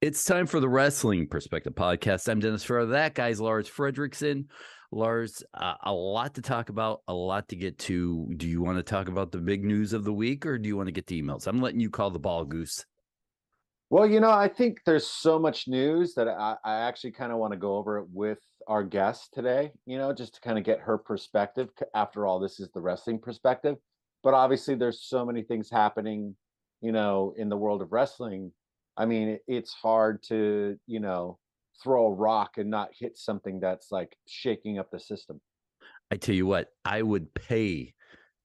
It's time for the Wrestling Perspective Podcast. I'm Dennis Farrell. That guy's Lars Frederiksen. Lars, a lot to talk about, a lot to get to. Do you want to talk about the big news of the week, or do you want to get to emails? I'm letting you call the ball, Goose. Well, I think there's so much news that I actually kind of want to go over it with our guest today, just to kind of get her perspective. After all, this is the wrestling perspective. But obviously, there's so many things happening, in the world of wrestling. I mean, it's hard to, throw a rock and not hit something that's like shaking up the system. I tell you what, I would pay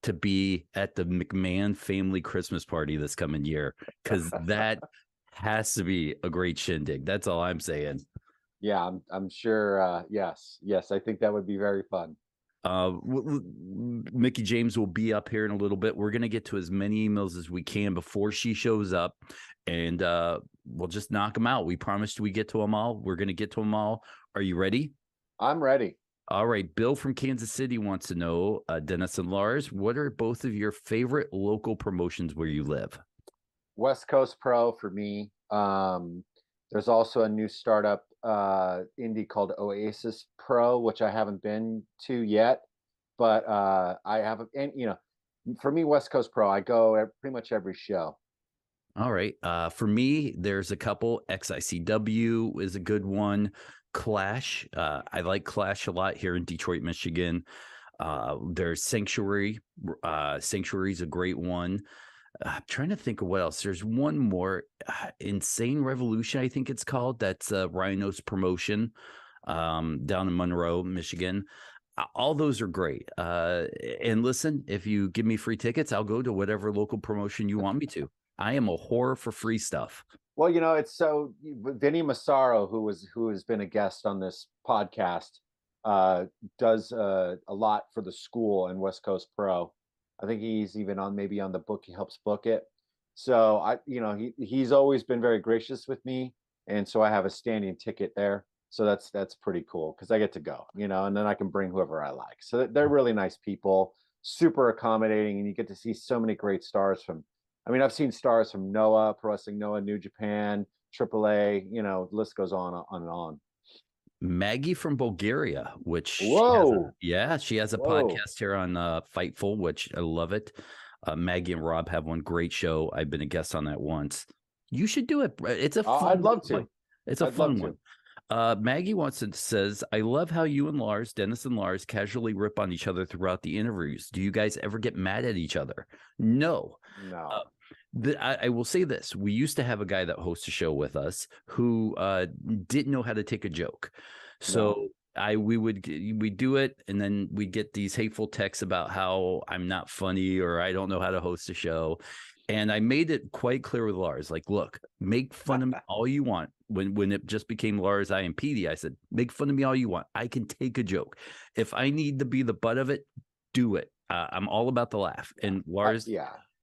to be at the McMahon family Christmas party this coming year, because that has to be a great shindig. That's all I'm saying. Yeah, I'm sure. Yes, I think that would be very fun. Mickie James will be up here in a little bit. We're going to get to as many emails as we can before she shows up, and we'll just knock them out. We promised we get to them all. We're going to get to them all. Are you ready? I'm ready. All right. Bill from Kansas City wants to know, Dennis and Lars, what are both of your favorite local promotions where you live? West Coast Pro for me. There's also a new startup indie called Oasis Pro, which I haven't been to yet, but I have. And for me, West Coast Pro, I go pretty much every show. All right. For me, there's a couple. XICW is a good one. Clash. I like Clash a lot here in Detroit, Michigan. There's Sanctuary. Sanctuary's a great one. I'm trying to think of what else. There's one more, Insane Revolution, I think it's called. That's Rhino's promotion down in Monroe, Michigan. All those are great. And listen, if you give me free tickets, I'll go to whatever local promotion you want me to. I am a whore for free stuff. Well, it's so Vinny Massaro, who has been a guest on this podcast, does a lot for the school and West Coast Pro. I think he's even maybe on the book. He helps book it. So he's always been very gracious with me, and so I have a standing ticket there. So that's pretty cool because I get to go, and then I can bring whoever I like. So they're really nice people, super accommodating, and you get to see so many great stars from. I mean, I've seen stars from Noah, Pro Wrestling Noah, New Japan, AAA. The list goes on and on. Maggie from Bulgaria, which she has a podcast here on Fightful, which I love it. Maggie and Rob have one great show. I've been a guest on that once. You should do it. It's a fun. I'd love to. It's a fun one. Maggie says, I love how you and Lars, Dennis and Lars, casually rip on each other throughout the interviews. Do you guys ever get mad at each other? No. I will say this. We used to have a guy that hosts a show with us who didn't know how to take a joke. So we'd do it, and then we'd get these hateful texts about how I'm not funny or I don't know how to host a show. And I made it quite clear with Lars, like, look, make fun of me all you want. When it just became Lars, I and PD, I said, make fun of me all you want. I can take a joke. If I need to be the butt of it, do it. I'm all about the laugh. And Lars,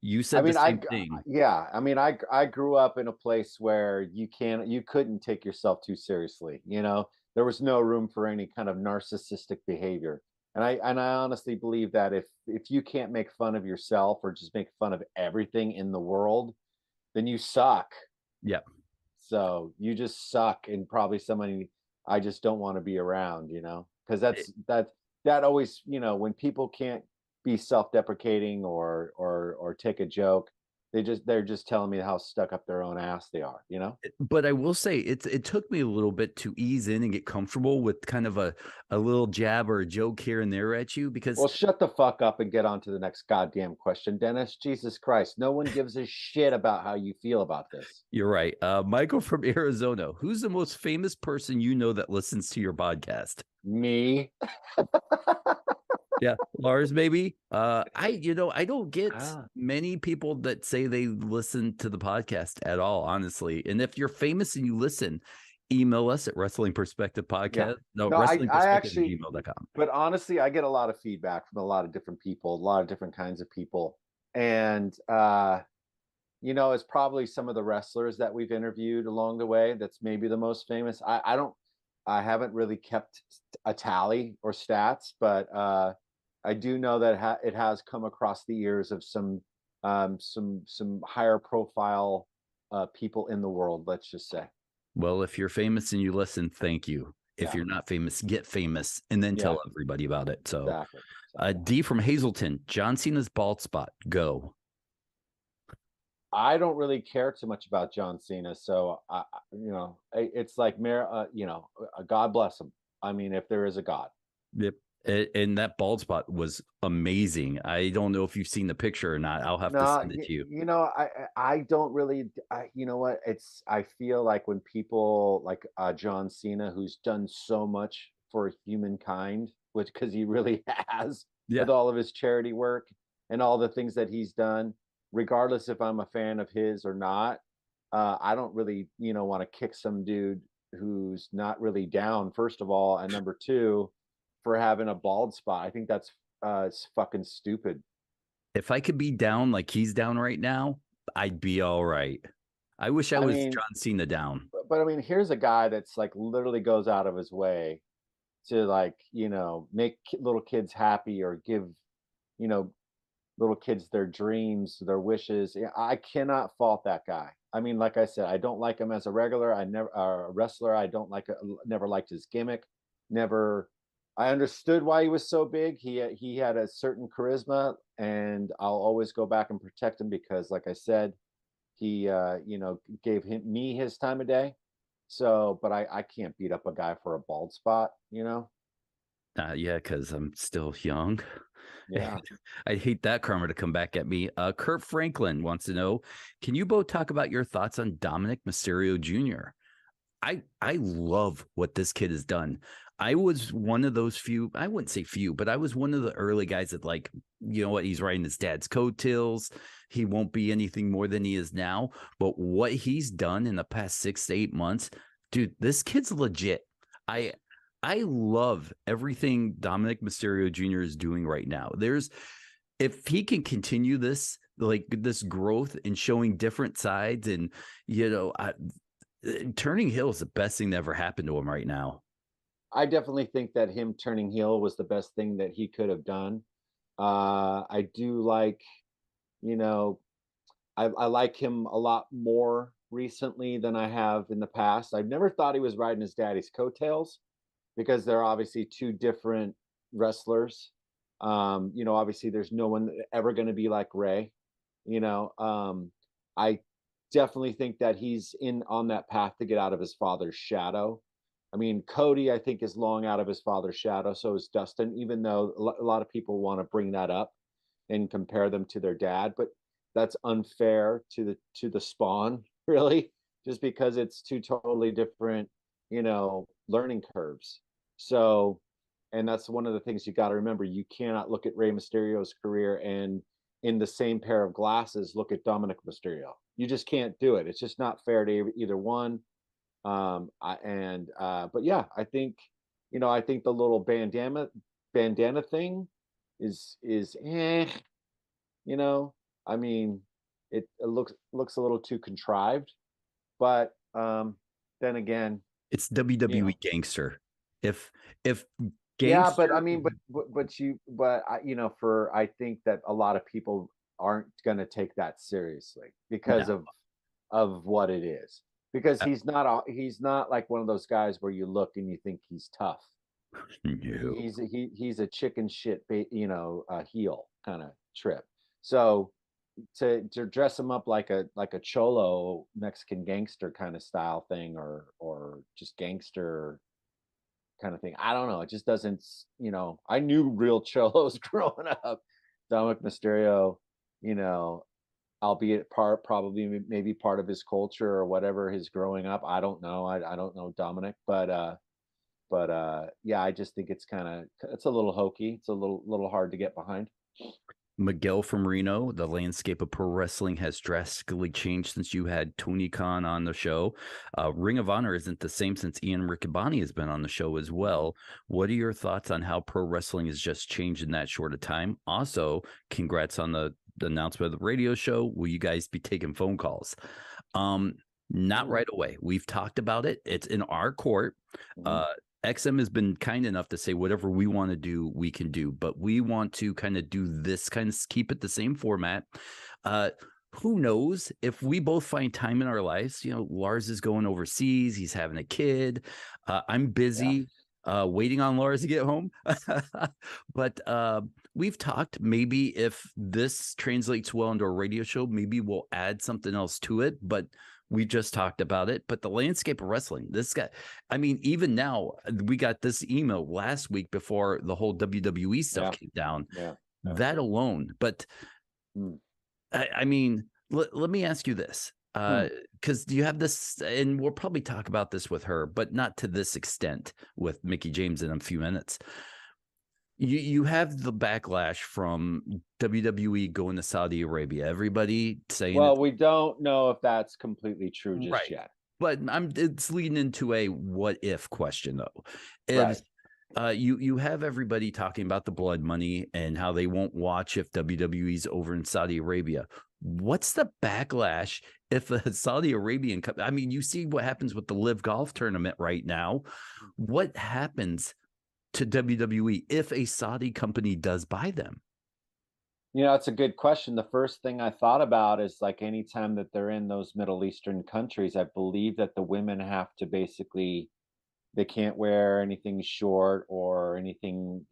you said the same thing. Yeah. I mean, I grew up in a place where you couldn't take yourself too seriously. There was no room for any kind of narcissistic behavior. And I honestly believe that if you can't make fun of yourself or just make fun of everything in the world, then you suck. Yeah. So you just suck, and probably somebody I just don't want to be around, because that always, when people can't be self-deprecating or take a joke, they're just telling me how stuck up their own ass they are, But I will say it took me a little bit to ease in and get comfortable with kind of a little jab or a joke here and there at you, because well, shut the fuck up and get on to the next goddamn question, Dennis. Jesus Christ, no one gives a shit about how you feel about this. You're right. Michael from Arizona, who's the most famous person you know that listens to your podcast? Me. Yeah, Lars, maybe. I don't get many people that say they listen to the podcast at all, honestly. And if you're famous and you listen, email us at Wrestling Perspective Podcast. Wrestling Perspective at gmail.com. But honestly, I get a lot of feedback from a lot of different people, a lot of different kinds of people. And it's probably some of the wrestlers that we've interviewed along the way that's maybe the most famous. I haven't really kept a tally or stats, but I do know that it has come across the ears of some higher profile people in the world, let's just say. Well, if you're famous and you listen, thank you. If you're not famous, get famous and then tell everybody about it. So, exactly. D from Hazleton, John Cena's bald spot. Go. I don't really care too much about John Cena, so it's like God bless him. I mean, if there is a God. Yep. And that bald spot was amazing. I don't know if you've seen the picture or not. I'll have to send it to you. I don't really. You know what? I feel like when people like John Cena, who's done so much for humankind, which because he really has, with all of his charity work and all the things that he's done, regardless if I'm a fan of his or not, I don't really want to kick some dude who's not really down. First of all, and number two, for having a bald spot. I think that's it's fucking stupid. If I could be down like he's down right now, I'd be all right. I wish I was John Cena down. But I mean, here's a guy that's like literally goes out of his way to like, make little kids happy or give, little kids their dreams, their wishes. I cannot fault that guy. I mean, like I said, I don't like him as a regular. A wrestler. I don't like. Never liked his gimmick. Never. I understood why he was so big. He had a certain charisma, and I'll always go back and protect him because, like I said, he gave me his time of day. So, but I can't beat up a guy for a bald spot. Yeah, because I'm still young. Yeah. I hate that karma to come back at me. Kurt Franklin wants to know, can you both talk about your thoughts on Dominic Mysterio Jr.? I love what this kid has done. I was one of those few, I wouldn't say few, but I was one of the early guys that like, you know what, he's riding his dad's coattails. He won't be anything more than he is now. But what he's done in the past 6 to 8 months, dude, this kid's legit. I love everything Dominic Mysterio Jr. is doing right now. If he can continue this, like this growth and showing different sides and, turning heel is the best thing that ever happened to him right now. I definitely think that him turning heel was the best thing that he could have done. I do like, I like him a lot more recently than I have in the past. I've never thought he was riding his daddy's coattails because they're obviously two different wrestlers. Obviously there's no one ever going to be like Ray. I definitely think that he's on that path to get out of his father's shadow. I mean, Cody, I think, is long out of his father's shadow. So is Dustin, even though a lot of people want to bring that up and compare them to their dad, but that's unfair to the Spawn, really, just because it's two totally different, learning curves. So, and that's one of the things you got to remember. You cannot look at Rey Mysterio's career and in the same pair of glasses look at Dominic Mysterio. You just can't do it. It's just not fair to either one. But yeah, I think the little bandana thing is I mean, it looks a little too contrived, but then again, it's WWE gangster. If gangster, yeah, but I mean, I think that a lot of people aren't going to take that seriously because of what it is. Because he's not like one of those guys where you look and you think he's tough. No. He's a chicken shit, heel kind of trip. So to dress him up like a cholo Mexican gangster kind of style thing, or just gangster kind of thing, I don't know. It just doesn't. I knew real cholos growing up. Dominic Mysterio, albeit probably maybe part of his culture or whatever, his growing up. I don't know. I don't know Dominic, but yeah, I just think it's a little hokey. It's a little hard to get behind. Miguel from Reno, the landscape of pro wrestling has drastically changed since you had Tony Khan on the show. Ring of Honor isn't the same since Ian Riccaboni has been on the show as well. What are your thoughts on how pro wrestling has just changed in that short of time? Also, congrats on the announcement of the radio show. Will you guys be taking phone calls? Not right away. We've talked about it. It's in our court. XM has been kind enough to say whatever we want to do, we can do, but we want to kind of do this, kind of keep it the same format. who knows if we both find time in our lives. Lars is going overseas, he's having a kid, I'm busy waiting on Lars to get home. But we've talked, maybe if this translates well into a radio show, maybe we'll add something else to it, but we just talked about it. But the landscape of wrestling, this guy, I mean, even now, we got this email last week before the whole WWE stuff came down. That alone. But I mean, let me ask you this, because you have this, and we'll probably talk about this with her, but not to this extent with Mickie James in a few minutes. You have the backlash from WWE going to Saudi Arabia. Everybody saying, well, we don't know if that's completely true just yet. But it's leading into a what if question, though. If you have everybody talking about the blood money and how they won't watch if WWE's over in Saudi Arabia. What's the backlash if a Saudi Arabian I mean, you see what happens with the Live Golf tournament right now. What happens to WWE if a Saudi company does buy them? It's a good question. The first thing I thought about is, like, anytime that they're in those Middle Eastern countries, I believe that the women have to basically, they can't wear anything short or anything,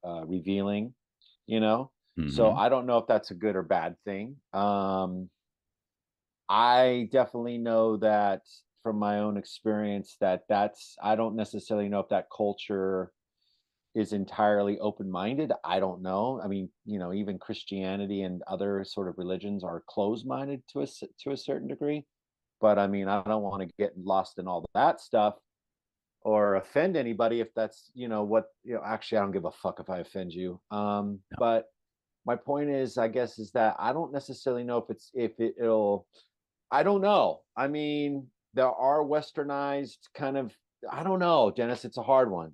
revealing, So I don't know if that's a good or bad thing. I definitely know that from my own experience I don't necessarily know if that culture is entirely open-minded. I don't know. I mean, even Christianity and other sort of religions are closed-minded to a certain degree. But I mean, I don't want to get lost in all that stuff or offend anybody if that's, actually, I don't give a fuck if I offend you. But my point is, I guess, is that I don't necessarily know it'll, I don't know. I mean, there are westernized kind of, I don't know, Dennis, it's a hard one,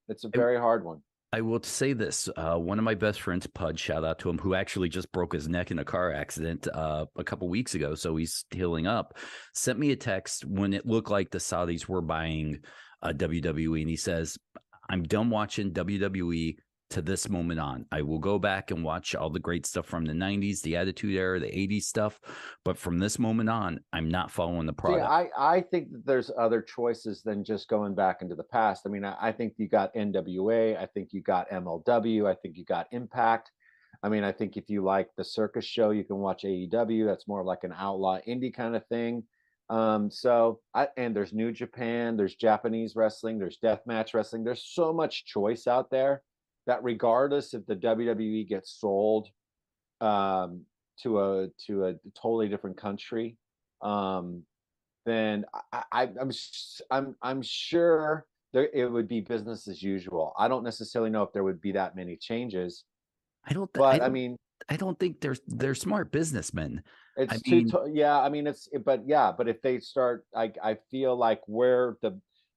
it's a very hard one. I will say this. One of my best friends, Pud, shout out to him, who actually just broke his neck in a car accident a couple weeks ago, so he's healing up, sent me a text when it looked like the Saudis were buying WWE, and he says, I'm done watching WWE to this moment on. I will go back and watch all the great stuff from the 90s, the Attitude Era, the 80s stuff, but from this moment on, I'm not following the product. I think that there's other choices than just going back into the past. I mean, I think you got NWA, I think you got MLW, I think you got Impact. I mean, I think if you like the circus show, you can watch AEW. That's more like an outlaw indie kind of thing. And there's New Japan, there's Japanese wrestling, there's deathmatch wrestling. There's so much choice out there that regardless if the WWE gets sold to a totally different country, then I'm sure it would be business as usual. I don't necessarily know if there would be that many changes. I don't think they're smart businessmen. But if they start, I feel like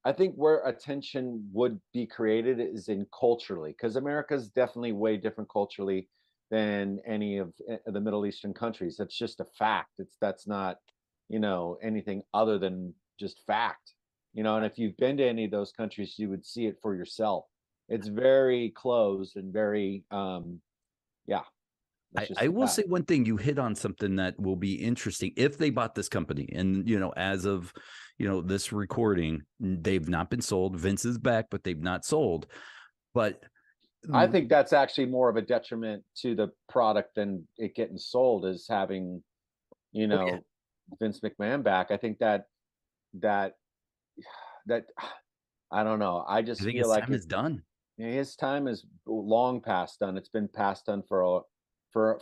I think where attention would be created is in culturally, because America's definitely way different culturally than any of the Middle Eastern countries. That's just a fact. That's not, anything other than just fact, and if you've been to any of those countries, you would see it for yourself. It's very closed and very, I will say one thing. You hit on something that will be interesting if they bought this company. And, as of, this recording, they've not been sold. Vince is back, but they've not sold. But I think that's actually more of a detriment to the product than it getting sold, is having, Vince McMahon back. I think that I don't know. I just feel like his time is done. His time is long past done. It's been past done for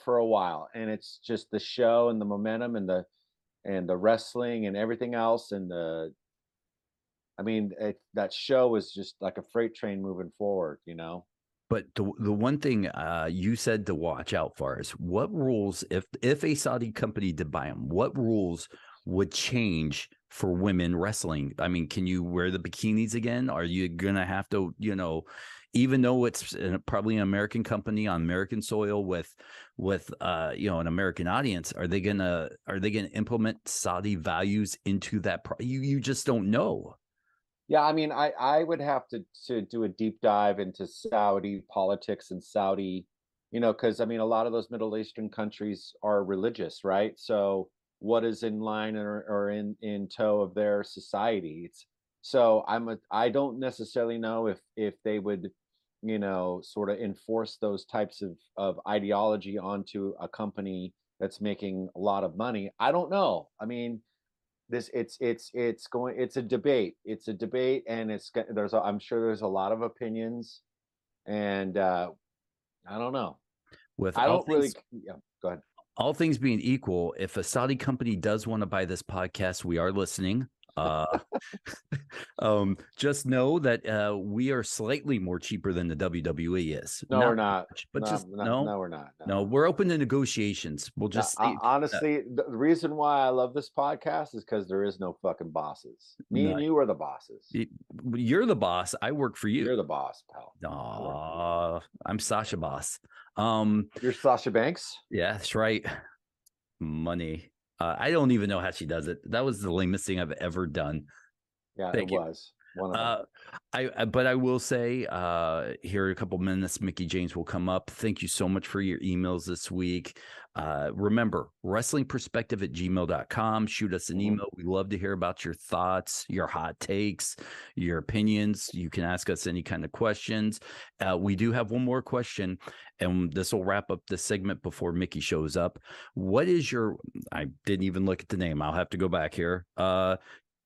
a while, and it's just the show and the momentum and the wrestling and everything else, and that show is just like a freight train moving forward, But the one thing you said to watch out for is what rules, if a Saudi company did buy them, what rules would change for women wrestling? I mean, can you wear the bikinis again? Are you gonna have to, even though it's probably an American company on American soil with an American audience, are they gonna implement Saudi values into that? You just don't know. Yeah, I mean, I would have to do a deep dive into Saudi politics and Saudi because I mean, a lot of those Middle Eastern countries are religious, right? So what is in line or in tow of their society? So I don't necessarily know if they would, sort of enforce those types of ideology onto a company that's making a lot of money. I don't know. I mean, it's a debate. It's a debate, and I'm sure there's a lot of opinions, and I don't know. With I all don't really. things, Yeah, go ahead. all things being equal, if a Saudi company does want to buy this podcast, we are listening. Just know that we are slightly more cheaper than the WWE is. No, we're not. Much, but No, just no, no, we're not. no, we're open to negotiations. We'll No, just say honestly, the reason why I love this podcast is because there is no fucking bosses. Me no, and you are the bosses. you're the boss. I work for you. You're the boss, pal. I'm Sasha Boss. You're Sasha Banks. Yeah, that's right. Money. I don't even know how she does it. That was the lamest thing I've ever done. Yeah, Thank you. was one of them. But I will say, here in a couple minutes, Mickie James will come up. Thank you so much for your emails this week. Remember, wrestlingperspective@gmail.com. Shoot us an email. We love to hear about your thoughts, your hot takes, your opinions. You can ask us any kind of questions. We do have one more question, and this will wrap up the segment before Mickie shows up. What is I didn't even look at the name. I'll have to go back here.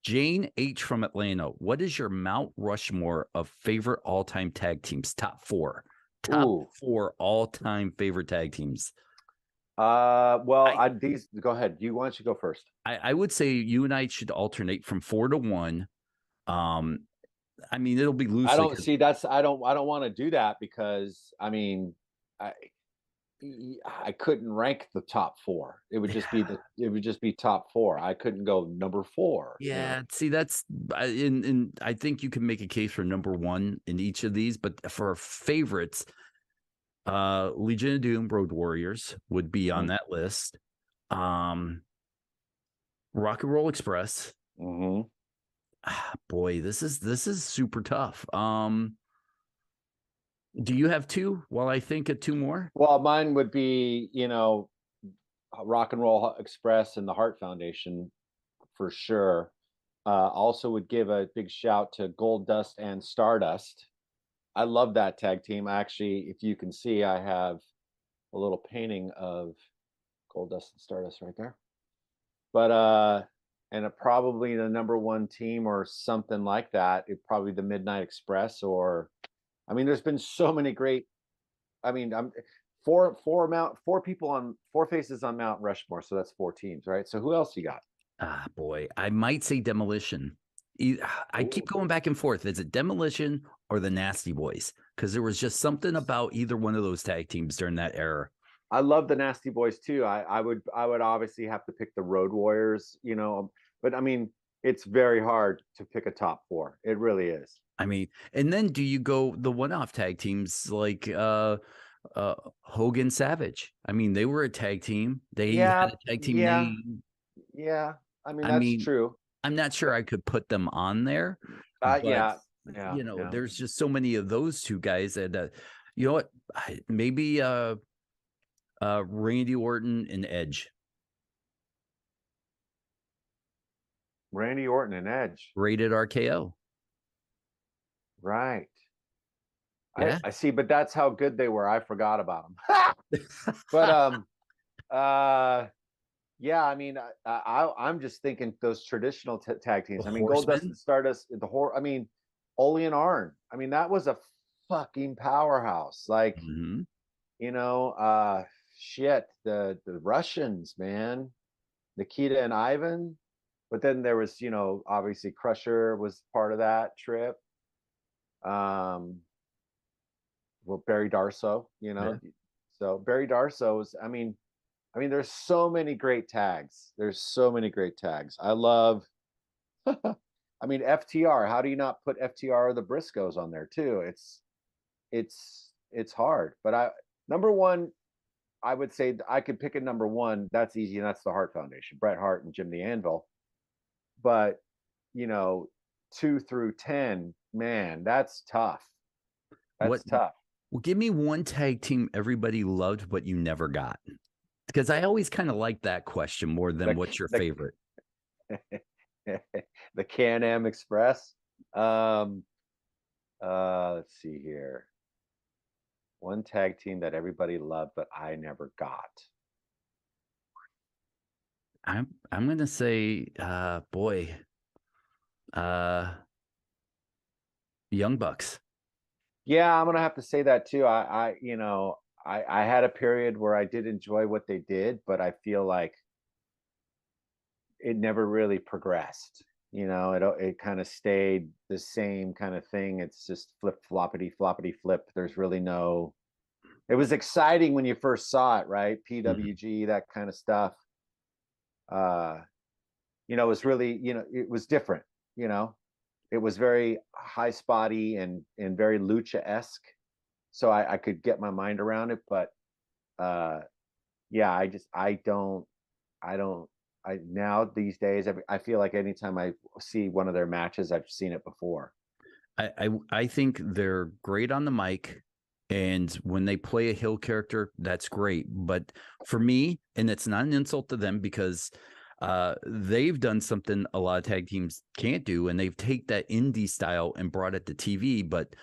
Jane H. from Atlanta. What is your Mount Rushmore of favorite all-time tag teams? Top 4. Top 4 all-time favorite tag teams. Well, go ahead. Why don't you go first? I would say you and I should alternate from 4 to 1. I mean, it'll be loosely. I don't want to do that because I mean, I couldn't rank the top 4. It would just be top 4. I couldn't go number 4. Yeah, see, that's and I think you can make a case for number 1 in each of these, but for favorites, Legion of Doom, Road Warriors would be on that list. Rock and Roll Express. Boy, this is super tough. Do you have 2 while I think of 2 more? Well, mine would be, Rock and Roll Express and the Hart Foundation for sure. Also would give a big shout to Gold Dust and Stardust. I love that tag team. Actually, if you can see, I have a little painting of Gold Dust and Stardust right there. But and probably the number 1 team or something like that. It probably the Midnight Express, or I mean, there's been so many great. I mean, I'm 4 faces on Mount Rushmore, so that's 4 teams, right? So who else you got? Boy, I might say Demolition. I keep going back and forth. Is it Demolition or the Nasty Boys? Because there was just something about either one of those tag teams during that era. I love the Nasty Boys too. I would obviously have to pick the Road Warriors, but I mean, it's very hard to pick a top 4. It really is. I mean, and then do you go the one-off tag teams like Hogan Savage? I mean, they were a tag team. They had a tag team name. Yeah. I mean, that's true. I'm not sure I could put them on there. But, there's just so many of those 2 guys that, you know what? Maybe Randy Orton and Edge. Randy Orton and Edge. Rated RKO. Right. Yeah. I see, but that's how good they were. I forgot about them. But yeah, I mean, I'm just thinking those traditional tag teams. I mean, Goldust and Stardust, I mean, Ole and Arn. I mean, that was a fucking powerhouse. Like, shit, the Russians, man, Nikita and Ivan. But then there was, obviously Crusher was part of that trip. Well, Barry Darsow, so Barry Darsow I mean, there's so many great tags. I love, I mean, FTR. How do you not put FTR or the Briscoes on there too? It's hard. But number 1, I would say I could pick a number 1. That's easy, and that's the Hart Foundation, Bret Hart and Jim the Anvil. But 2 through 10, man, that's tough. That's tough. Well, give me one tag team everybody loved, but you never got. Because I always kind of like that question more than what's your favorite. The Can-Am Express. Let's see here. One tag team that everybody loved, but I never got. I'm gonna say, Young Bucks. Yeah, I'm gonna have to say that too. I had a period where I did enjoy what they did, but I feel like it never really progressed. It kind of stayed the same kind of thing. It's just flip floppity floppity flip. There's really no. It was exciting when you first saw it, right? PWG, that kind of stuff. It was really, it was different. It was very high spotty and very lucha-esque. So I could get my mind around it, but yeah, now these days, I feel like anytime I see one of their matches, I've seen it before. I think they're great on the mic, and when they play a heel character, that's great. But for me, and it's not an insult to them, because they've done something a lot of tag teams can't do, and they've taken that indie style and brought it to TV. But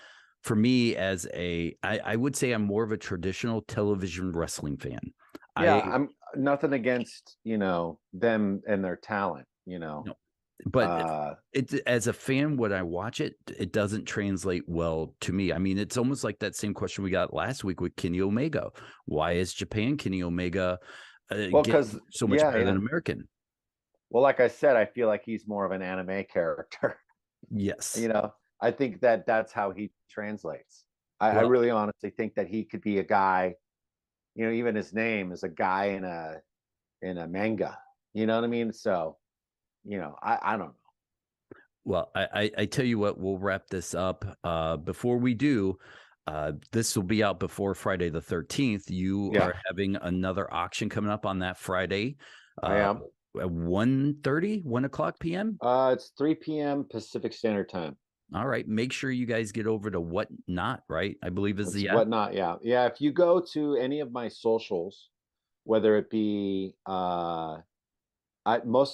for me, I would say I'm more of a traditional television wrestling fan. Yeah, I'm nothing against, them and their talent, No, but as a fan, when I watch it, it doesn't translate well to me. I mean, it's almost like that same question we got last week with Kenny Omega. Why is Japan Kenny Omega because so much better than American? Well, like I said, I feel like he's more of an anime character. Yes. I think that's how he translates. I really honestly think that he could be a guy, even his name is a guy in a manga. You know what I mean? So, I don't know. Well, I tell you what, we'll wrap this up. Before we do, this will be out before Friday the 13th. You are having another auction coming up on that Friday. I am. At 1:30, 1 o'clock p.m.? It's 3 p.m. Pacific Standard Time. All right. Make sure you guys get over to Whatnot, right? I believe is the Whatnot, yeah. Yeah, if you go to any of my socials, whether it be most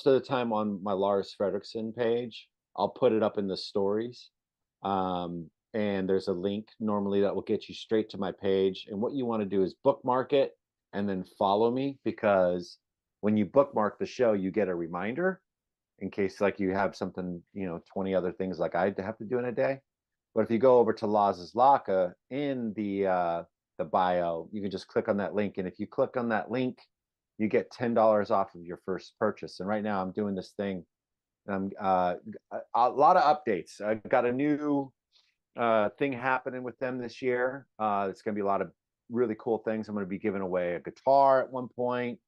of the time on my Lars Frederiksen page, I'll put it up in the stories. And there's a link normally that will get you straight to my page. And what you want to do is bookmark it and then follow me, because when you bookmark the show, you get a reminder in case like you have something, 20 other things like I have to do in a day. But if you go over to Laz's Laka in the bio, you can just click on that link. And if you click on that link, you get $10 off of your first purchase. And right now I'm doing this thing, and I'm a lot of updates. I got a new thing happening with them this year. It's going to be a lot of really cool things. I'm going to be giving away a guitar at one point,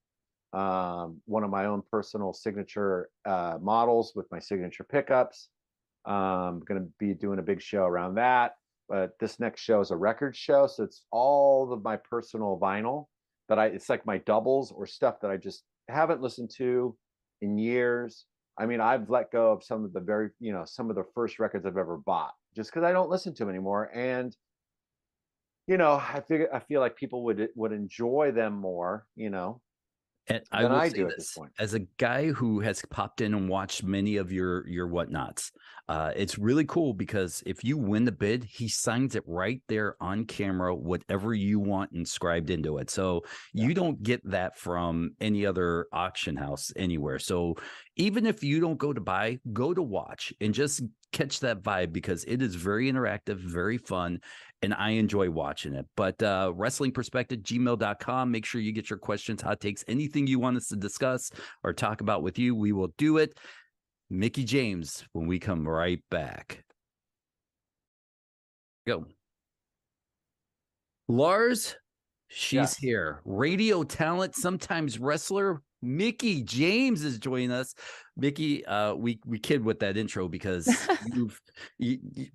one of my own personal signature models with my signature pickups. I'm going to be doing a big show around that. But this next show is a record show, so it's all of my personal vinyl that it's like my doubles or stuff that I just haven't listened to in years. I mean, I've let go of some of the some of the first records I've ever bought just because I don't listen to them anymore. And, I feel like people would enjoy them more, And than I do at this point. As a guy who has popped in and watched many of your whatnots, it's really cool because if you win the bid, he signs it right there on camera, whatever you want inscribed into it. So you don't get that from any other auction house anywhere. So even if you don't go to buy, go to watch and just catch that vibe, because it is very interactive, very fun, and I enjoy watching it. But wrestlingperspective@gmail.com. Make sure you get your questions, hot takes, anything you want us to discuss or talk about with you. We will do it. Mickie James, when we come right back. Go. Lars, she's here. Radio talent, sometimes wrestler, Mickie James is joining us. Mickie, we kid with that intro because you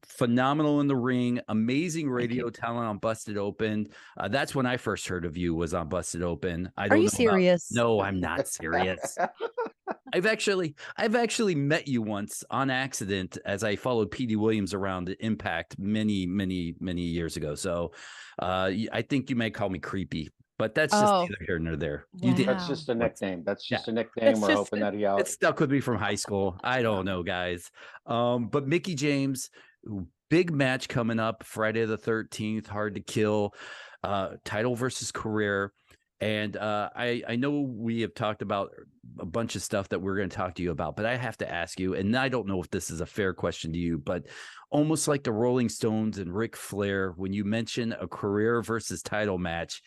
phenomenal in the ring, amazing radio talent on Busted Open. That's when I first heard of you, was on Busted Open. I don't Are you know serious? No, I'm not serious. I've actually met you once on accident as I followed PD Williams around Impact many years ago. So I think you may call me creepy, but that's just neither here nor there. Wow. That's just a nickname. That's just a nickname. We're hoping that it stuck with me from high school. I don't know, guys. But Mickie James, big match coming up Friday the 13th, Hard to Kill, title versus career. And I know we have talked about a bunch of stuff that we're going to talk to you about, but I have to ask you, and I don't know if this is a fair question to you, but almost like the Rolling Stones and Ric Flair, when you mention a career versus title match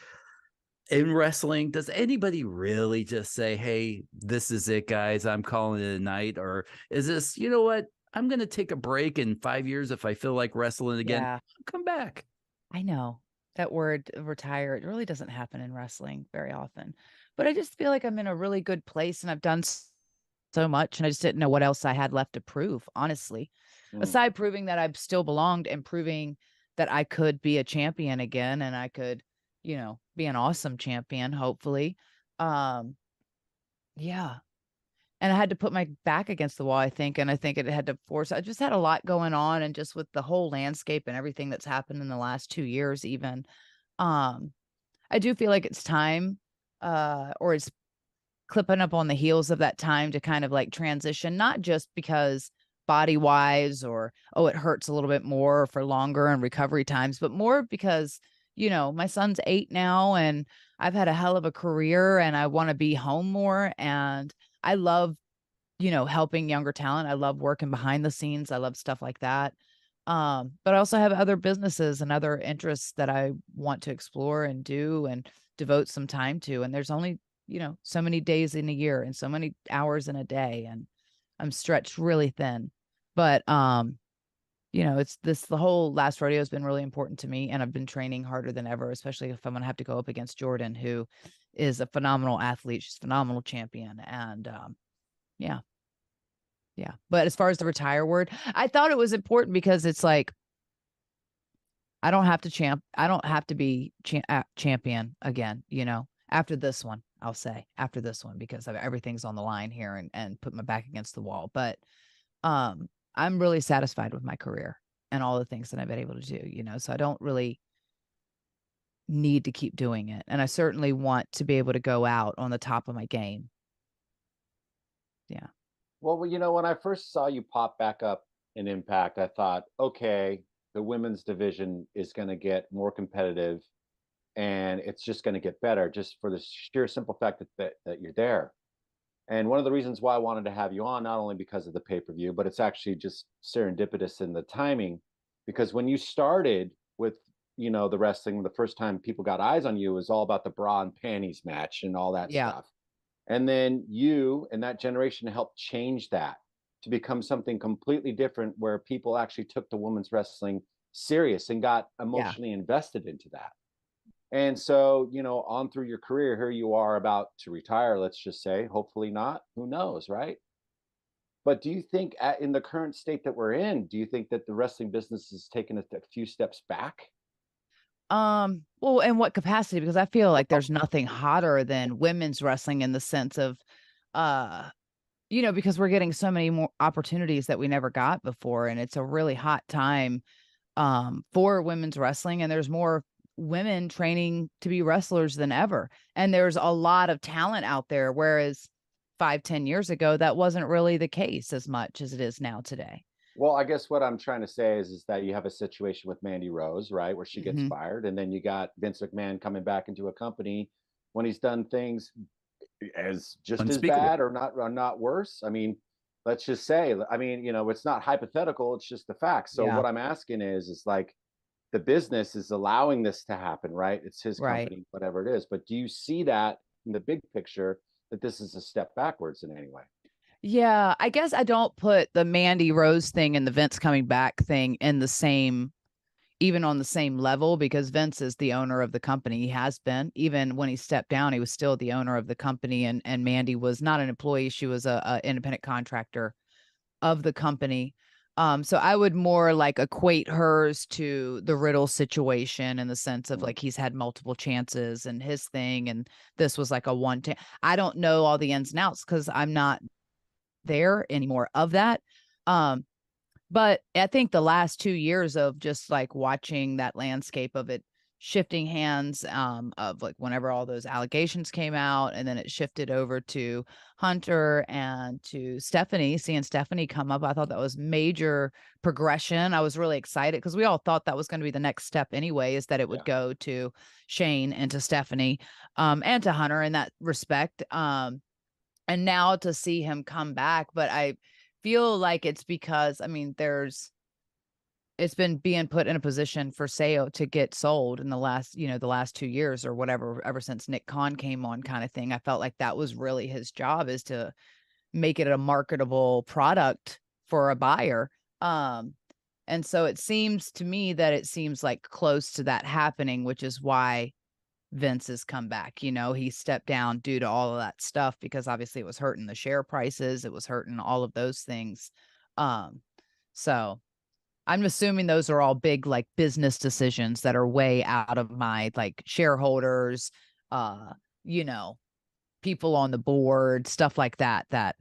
in wrestling, does anybody really just say, hey, this is it, guys, I'm calling it a night? Or is this, you know what, I'm going to take a break in 5 years if I feel like wrestling again, I'll come back? I know. That word retire, it really doesn't happen in wrestling very often. But I just feel like I'm in a really good place and I've done so much and I just didn't know what else I had left to prove, honestly. Aside proving that I've still belonged and proving that I could be a champion again and I could, you know, be an awesome champion, hopefully. Yeah. And I had to put my back against the wall, I think. And I think it had to force, I just had a lot going on. And just with the whole landscape and everything that's happened in the last 2 years, even, I do feel like it's time, or it's clipping up on the heels of that time to kind of like transition, not just because body wise or, oh, it hurts a little bit more for longer and recovery times, but more because, you know, my son's 8 now and I've had a hell of a career and I want to be home more. And I love, you know, helping younger talent. I love working behind the scenes. I love stuff like that. But I also have other businesses and other interests that I want to explore and do and devote some time to. And there's only, you know, so many days in a year and so many hours in a day. And I'm stretched really thin. But, you know, the whole last rodeo has been really important to me. And I've been training harder than ever, especially if I'm going to have to go up against Jordynne, who is a phenomenal athlete. She's a phenomenal champion. And, yeah. But as far as the retire word, I thought it was important because it's like, I don't have to be champion again, you know, after this one, I'll say after this one, because everything's on the line here and put my back against the wall. But, I'm really satisfied with my career and all the things that I've been able to do, you know, so I don't really need to keep doing it. And I certainly want to be able to go out on the top of my game. Yeah. Well, you know, when I first saw you pop back up in Impact, I thought, okay, the women's division is going to get more competitive and it's just going to get better just for the sheer simple fact that you're there. And one of the reasons why I wanted to have you on, not only because of the pay-per-view, but it's actually just serendipitous in the timing, because when you started with, you know, the wrestling, the first time people got eyes on you was all about the bra and panties match and all that stuff. And then you and that generation helped change that to become something completely different, where people actually took the women's wrestling serious and got emotionally invested into that. And so, you know, on through your career, here you are about to retire, let's just say, hopefully not, who knows, right? But do you think in the current state that we're in, do you think that the wrestling business has taken a few steps back? Well, in what capacity? Because I feel like there's nothing hotter than women's wrestling in the sense of, you know, because we're getting so many more opportunities that we never got before. And it's a really hot time, for women's wrestling. And there's more women training to be wrestlers than ever. And there's a lot of talent out there. Whereas 5-10 years ago, that wasn't really the case as much as it is now today. Well, I guess what I'm trying to say is that you have a situation with Mandy Rose, right, where she gets fired, and then you got Vince McMahon coming back into a company when he's done things as just as bad or not worse. I mean, let's just say, I mean, you know, it's not hypothetical, it's just the facts. So what I'm asking is like, the business is allowing this to happen, right? It's his company, whatever it is. But do you see that in the big picture, that this is a step backwards in any way? Yeah, I guess I don't put the Mandy Rose thing and the Vince coming back thing in the same even on the same level, because Vince is the owner of the company. He has been. Even when he stepped down, he was still the owner of the company. And Mandy was not an employee. She was a independent contractor of the company. So I would more like equate hers to the Riddle situation in the sense of like he's had multiple chances and his thing, and this was like a one time. I don't know all the ins and outs because I'm not there anymore of that. But I think the last 2 years of just like watching that landscape of it shifting hands, of like whenever all those allegations came out, and then it shifted over to Hunter and to Stephanie, seeing Stephanie come up, I thought that was major progression. I was really excited because we all thought that was going to be the next step anyway, is that it would go to Shane and to Stephanie, and to Hunter in that respect. And now to see him come back, but I feel like it's because, I mean, it's been being put in a position for sale to get sold in the last, the last 2 years or whatever, ever since Nick Khan came on, kind of thing. I felt like that was really his job, is to make it a marketable product for a buyer. And so it seems to me that it seems like close to that happening, which is why Vince has come back. He stepped down due to all of that stuff, because obviously it was hurting the share prices. It was hurting all of those things. So I'm assuming those are all big, like, business decisions that are way out of my, like, shareholders, people on the board, stuff like that, that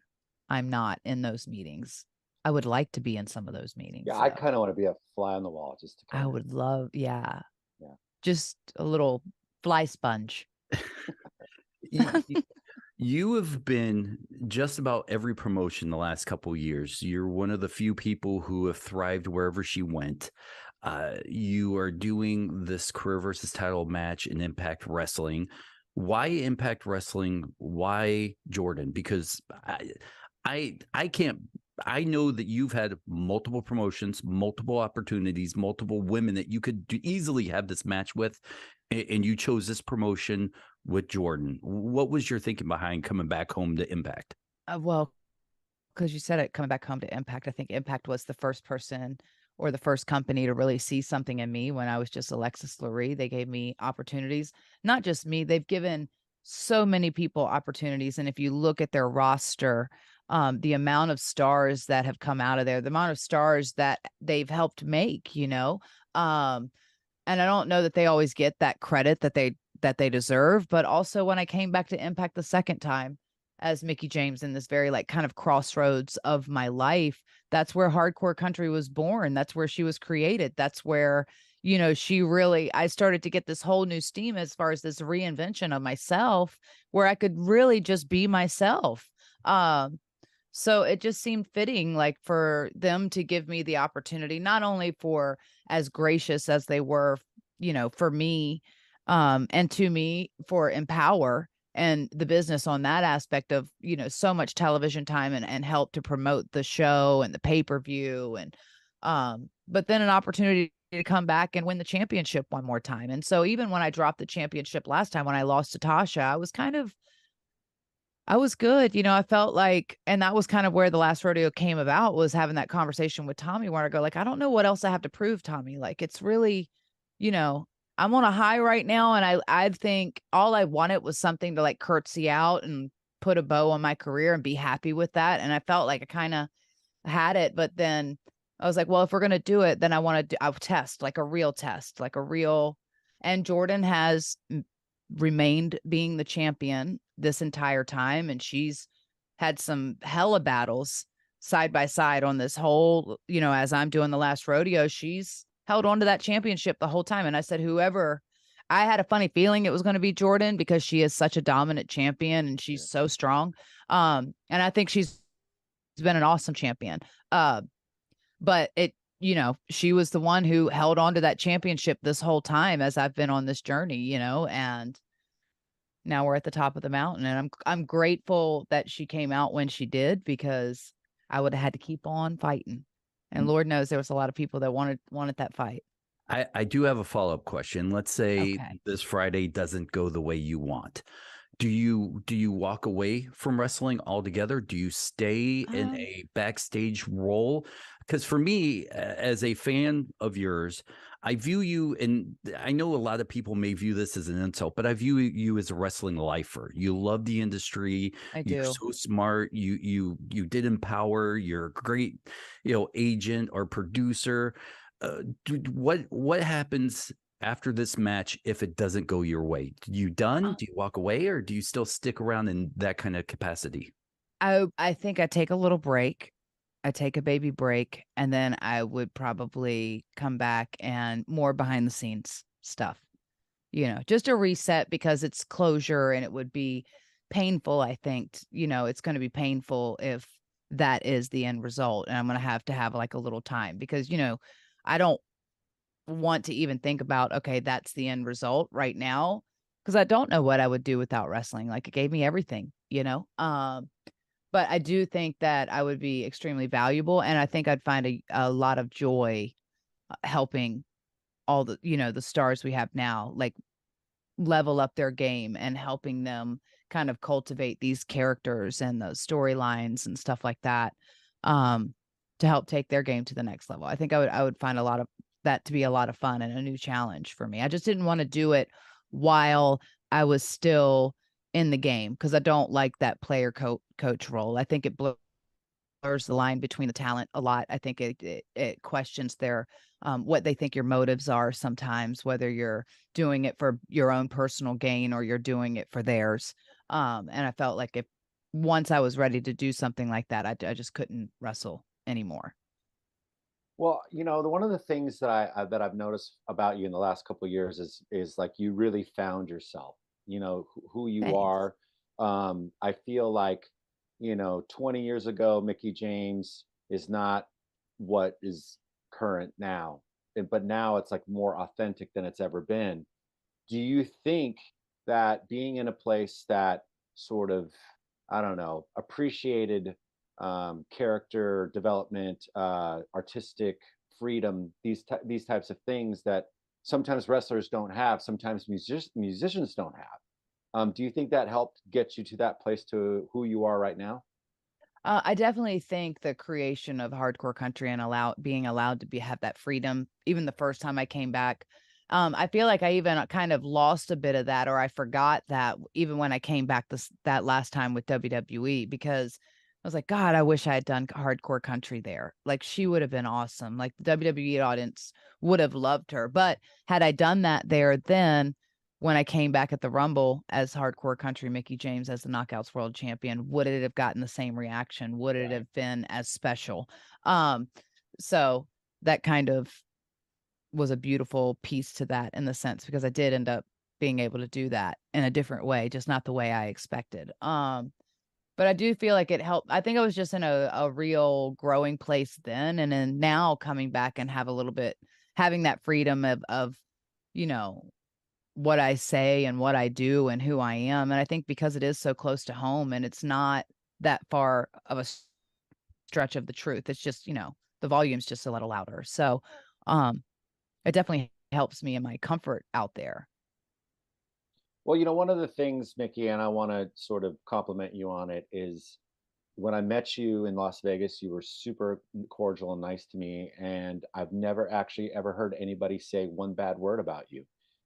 I'm not in those meetings. I would like to be in some of those meetings. Yeah, I kind of want to be a fly on the wall, just to I would love, just a little fly sponge. You have been just about every promotion the last couple of years. You're one of the few people who have thrived wherever she went. You are doing this career versus title match in Impact Wrestling. Why Impact Wrestling? Why Jordynne? Because I can't. I know that you've had multiple promotions, multiple opportunities, multiple women that you could easily have this match with, and you chose this promotion with Jordynne. What was your thinking behind coming back home to Impact? Well, because you said it, coming back home to Impact, I think Impact was the first person or the first company to really see something in me when I was just Alexis Lurie. They gave me opportunities, not just me. They've given so many people opportunities. And if you look at their roster, the amount of stars that have come out of there, the amount of stars that they've helped make, and I don't know that they always get that credit that they deserve. But also, when I came back to Impact the second time as Mickie James in this very, like, kind of crossroads of my life, that's where Hardcore Country was born. That's where she was created. That's where, I started to get this whole new steam as far as this reinvention of myself, where I could really just be myself. So it just seemed fitting, like, for them to give me the opportunity, not only for as gracious as they were, for me, and to me, for Empower and the business on that aspect of, so much television time and help to promote the show and the pay-per-view. And, but then an opportunity to come back and win the championship one more time. And so even when I dropped the championship last time, when I lost to Tasha, I was good. I felt like, and that was kind of where the last rodeo came about, was having that conversation with Tommy, where I go, like, I don't know what else I have to prove, Tommy. Like, it's really, I'm on a high right now. And I think all I wanted was something to, like, curtsy out and put a bow on my career and be happy with that. And I felt like I kind of had it, but then I was like, well, if we're going to do it, then I'll test, like a real test, and Jordynne has remained being the champion this entire time, and she's had some hella battles side by side on this whole, as I'm doing the last rodeo, she's held on to that championship the whole time. And I said, I had a funny feeling it was going to be Jordynne, because she is such a dominant champion and she's so strong. And I think she's been an awesome champion. But she was the one who held on to that championship this whole time as I've been on this journey, and now we're at the top of the mountain. And I'm grateful that she came out when she did, because I would have had to keep on fighting. And Lord knows there was a lot of people that wanted that fight. I do have a follow-up question. Let's say this Friday doesn't go the way you want. Do you walk away from wrestling altogether? Do you stay in Um, a backstage role? Because for me, as a fan of yours, I view you, and I know a lot of people may view this as an insult, but I view you as a wrestling lifer. You love the industry. I You're do. so smart. You did empower. You're a great, agent or producer. What happens after this match if it doesn't go your way? You done? Do you walk away, or do you still stick around in that kind of capacity? I think I take a little break. I take a baby break, and then I would probably come back and more behind the scenes stuff. Just a reset because it's closure and it would be painful, I think. It's going to be painful if that is the end result. And I'm going to have like a little time because, I don't want to even think about, okay, that's the end result right now. Cause I don't know what I would do without wrestling. Like it gave me everything. But I do think that I would be extremely valuable. And I think I'd find a lot of joy helping all the stars we have now, like level up their game and helping them kind of cultivate these characters and the storylines and stuff like that, um, to help take their game to the next level. I think I would find a lot of that to be a lot of fun and a new challenge for me. I just didn't want to do it while I was still in the game because I don't like that player coach role. I think it blurs the line between the talent a lot. I think it questions their what they think your motives are sometimes, whether you're doing it for your own personal gain or you're doing it for theirs. And I felt like if once I was ready to do something like that, I just couldn't wrestle anymore. Well, one of the things that that I've noticed about you in the last couple of years is like you really found yourself. Who you Thanks. are. I feel like 20 years ago, Mickie James is not what is current now, but now it's like more authentic than it's ever been. Do you think that being in a place that sort of, I don't know, appreciated character development, artistic freedom, these types of things that sometimes wrestlers don't have, sometimes musicians don't have? Do you think that helped get you to that place to who you are right now? I definitely think the creation of hardcore country and being allowed to have that freedom, even the first time I came back. I feel like I even kind of lost a bit of that, or I forgot that even when I came back that last time with WWE, because I was like, God, I wish I had done hardcore country there. Like she would have been awesome. Like the WWE audience would have loved her. But had I done that there, then when I came back at the Rumble as hardcore country, Mickie James as the Knockouts World Champion, would it have gotten the same reaction? Would it have been as special? So that kind of was a beautiful piece to that in the sense because I did end up being able to do that in a different way, just not the way I expected. But I do feel like it helped. I think I was just in a real growing place then, and then now coming back and having that freedom of you know what I say and what I do and who I am. And I think because it is so close to home and it's not that far of a stretch of the truth, it's just, the volume's just a little louder. So it definitely helps me in my comfort out there. Well, one of the things, Mickie, and I want to sort of compliment you on it, is when I met you in Las Vegas, you were super cordial and nice to me. And I've never actually ever heard anybody say one bad word about you.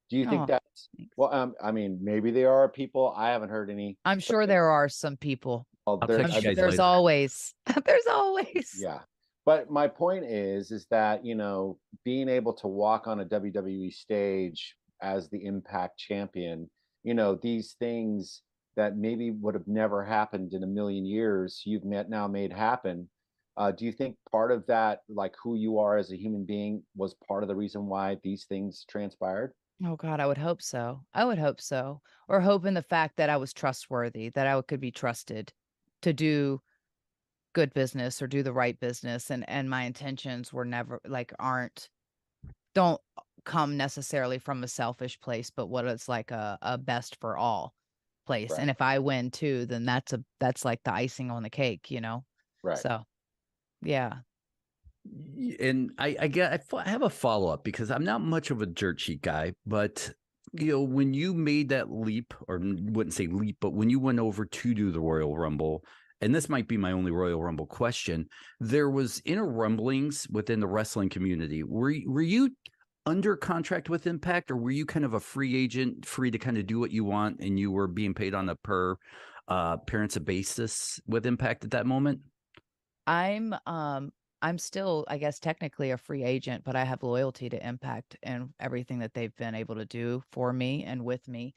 Do you think Oh, that's, thanks. well, I mean, maybe there are people, I haven't heard any. I'm sure there are some people. Well, I'll there's, text you guys There's later. always, there's always. yeah. But my point is that, being able to walk on a WWE stage as the Impact champion, these things that maybe would have never happened in a million years, you've now made happen. Do you think part of that, like who you are as a human being, was part of the reason why these things transpired? Oh God, I would hope so. I would hope so. Or hope in the fact that I was trustworthy, that I could be trusted to do good business or do the right business. And my intentions were never don't come necessarily from a selfish place, but what it's like a best for all place. Right. And if I win too, then that's like the icing on the cake, Right. So yeah. And I have a follow-up because I'm not much of a dirt sheet guy, but when you made that leap, or wouldn't say leap, but when you went over to do the Royal Rumble, and this might be my only Royal Rumble question, there was inner rumblings within the wrestling community. Were you under contract with Impact, or were you kind of a free agent, free to kind of do what you want, and you were being paid on a per appearance basis with Impact at that moment? I'm still, I guess, technically a free agent, but I have loyalty to Impact and everything that they've been able to do for me and with me.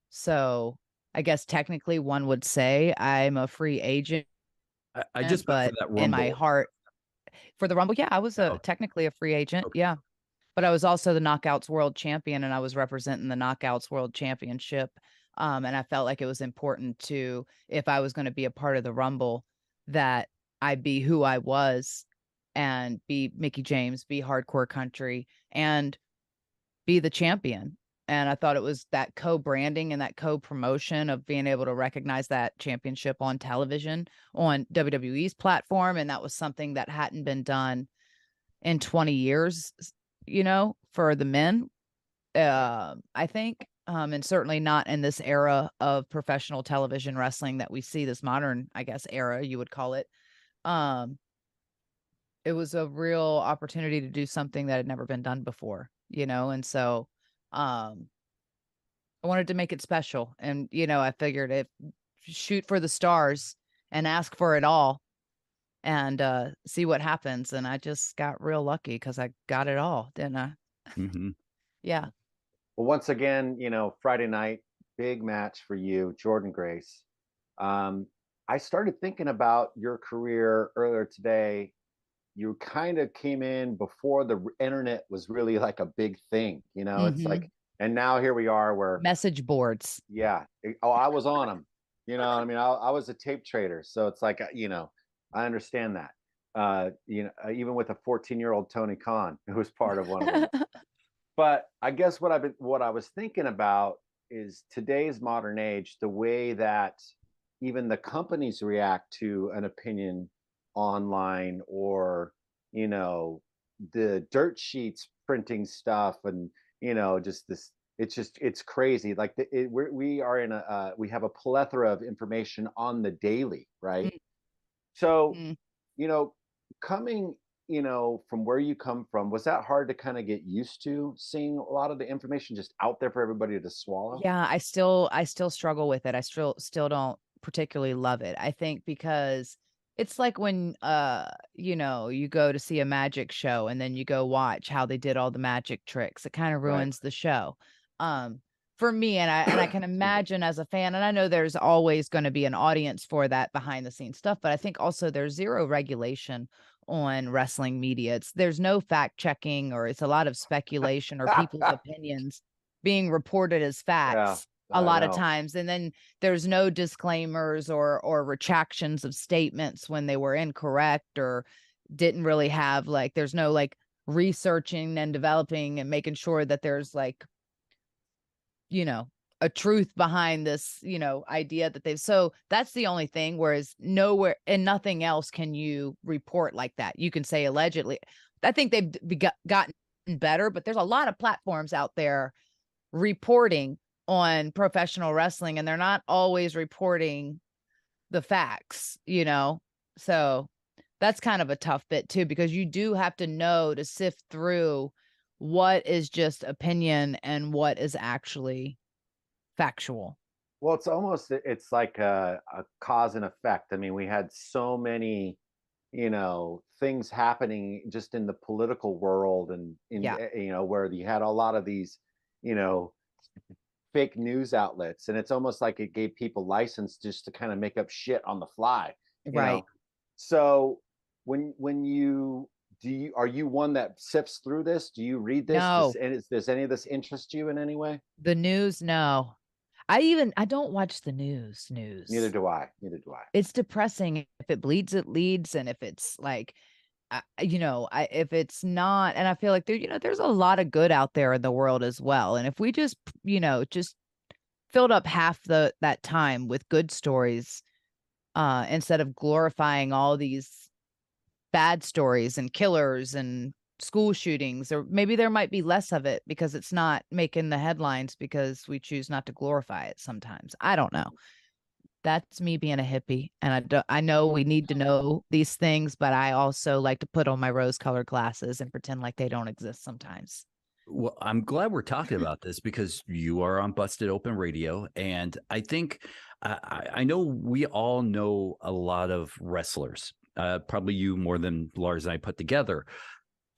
So I guess technically one would say I'm a free agent. I just went but for that Rumble. in my heart, for the Rumble, yeah, I was technically a free agent. Okay. Yeah. But I was also the Knockouts World Champion, and I was representing the Knockouts World Championship. And I felt like it was important to, if I was going to be a part of the Rumble, that I be who I was and be Mickie James, be Hardcore Country, and be the champion. And I thought it was that co-branding and that co-promotion of being able to recognize that championship on television on WWE's platform. And that was something that hadn't been done in 20 years, for the men, I think. And certainly not in this era of professional television wrestling that we see, this modern, I guess, era, you would call it. It was a real opportunity to do something that had never been done before, and so I wanted to make it special. And, I figured if shoot for the stars and ask for it all and see what happens. And I just got real lucky because I got it all, didn't I? Mm-hmm. Yeah. Well, once again, Friday night, big match for you, Jordynne Grace. I started thinking about your career earlier today. You kind of came in before the internet was really like a big thing, It's like, and now here we are where message boards. Yeah. I was on them, I mean, I was a tape trader. So it's like, I understand that, even with a 14-year-old Tony Khan, who was part of one of them. But I guess what I was thinking about is today's modern age, the way that even the companies react to an opinion online, or, the dirt sheets printing stuff, and, just this, it's crazy. Like we are in we have a plethora of information on the daily, right? So, coming, from where you come from, was that hard to kind of get used to, seeing a lot of the information just out there for everybody to swallow? Yeah, I still struggle with it. I still don't particularly love it. I think because it's like when you go to see a magic show and then you go watch how they did all the magic tricks. It kind of ruins the show. For me, and I can imagine as a fan, and I know there's always going to be an audience for that behind the scenes stuff, but I think also there's zero regulation on wrestling media. There's no fact checking, or it's a lot of speculation or people's opinions being reported as facts a lot of times. And then there's no disclaimers or retractions of statements when they were incorrect or didn't really have, like, there's no like researching and developing and making sure that there's like, a truth behind this, idea that so that's the only thing. Whereas nowhere and nothing else can you report like that. You can say allegedly. I think they've gotten better, but there's a lot of platforms out there reporting on professional wrestling, and they're not always reporting the facts, so that's kind of a tough bit too, because you do have to know to sift through what is just opinion and what is actually factual. Well, it's like a cause and effect. I mean, we had so many, things happening just in the political world, and where you had a lot of these, fake news outlets, and it's almost like it gave people license just to kind of make up shit on the fly. Right. So when you are you one that sifts through this? Do you read this? No. Does any of this interest you in any way? The news? No. I don't watch the news. Neither do I. It's depressing. If it bleeds, it leads. And if it's like, if it's not, and I feel like there's a lot of good out there in the world as well. And if we just, just filled up half that time with good stories, instead of glorifying all these bad stories and killers and school shootings, or maybe there might be less of it because it's not making the headlines because we choose not to glorify it sometimes. I don't know. That's me being a hippie. And I know we need to know these things, but I also like to put on my rose-colored glasses and pretend like they don't exist sometimes. Well, I'm glad we're talking about this because you are on Busted Open Radio. And I think I know we all know a lot of wrestlers, probably you more than Lars and I put together.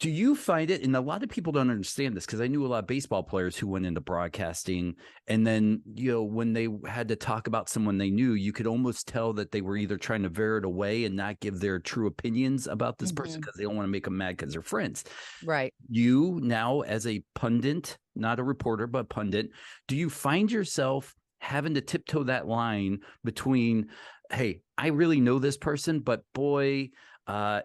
Do you find it, and a lot of people don't understand this because I knew a lot of baseball players who went into broadcasting, and then, when they had to talk about someone they knew, you could almost tell that they were either trying to veer it away and not give their true opinions about this person because they don't want to make them mad because they're friends. Right. You now, as a pundit, not a reporter, but pundit, do you find yourself having to tiptoe that line between, hey, I really know this person, but boy,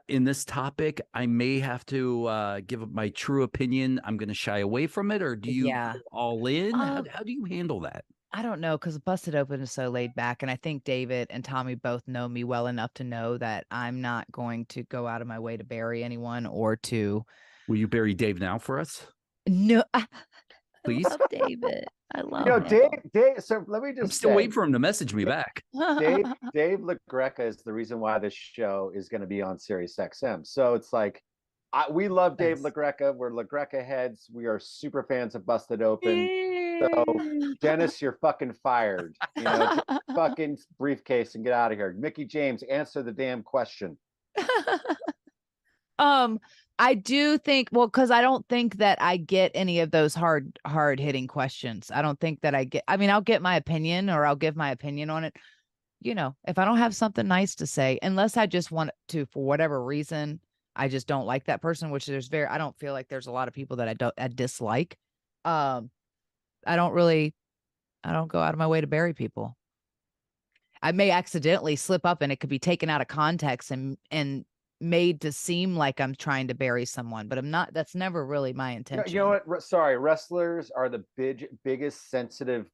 in this topic, I may have to give my true opinion. I'm going to shy away from it, or do you go all in? How do you handle that? I don't know, because Busted Open is so laid back, and I think David and Tommy both know me well enough to know that I'm not going to go out of my way to bury anyone or to. Will you bury Dave now for us? No, please. I love David. I love him. Dave. So let me just. I'm still waiting for him to message me back. Dave LaGreca is the reason why this show is going to be on Sirius XM. So it's like, we love Dave LaGreca. We're LaGreca heads. We are super fans of Busted Open. So Dennis, you're fucking fired. Fucking briefcase and get out of here. Mickie James, answer the damn question. I do think, because I don't think that I get any of those hard hitting questions. I don't think that I'll get my opinion, or I'll give my opinion on it. If I don't have something nice to say, unless I just want to, for whatever reason, I just don't like that person, which I don't feel like there's a lot of people that I dislike. I don't go out of my way to bury people. I may accidentally slip up and it could be taken out of context and made to seem like I'm trying to bury someone, but I'm not. That's never really my intention. You know what? Sorry, wrestlers are the biggest sensitive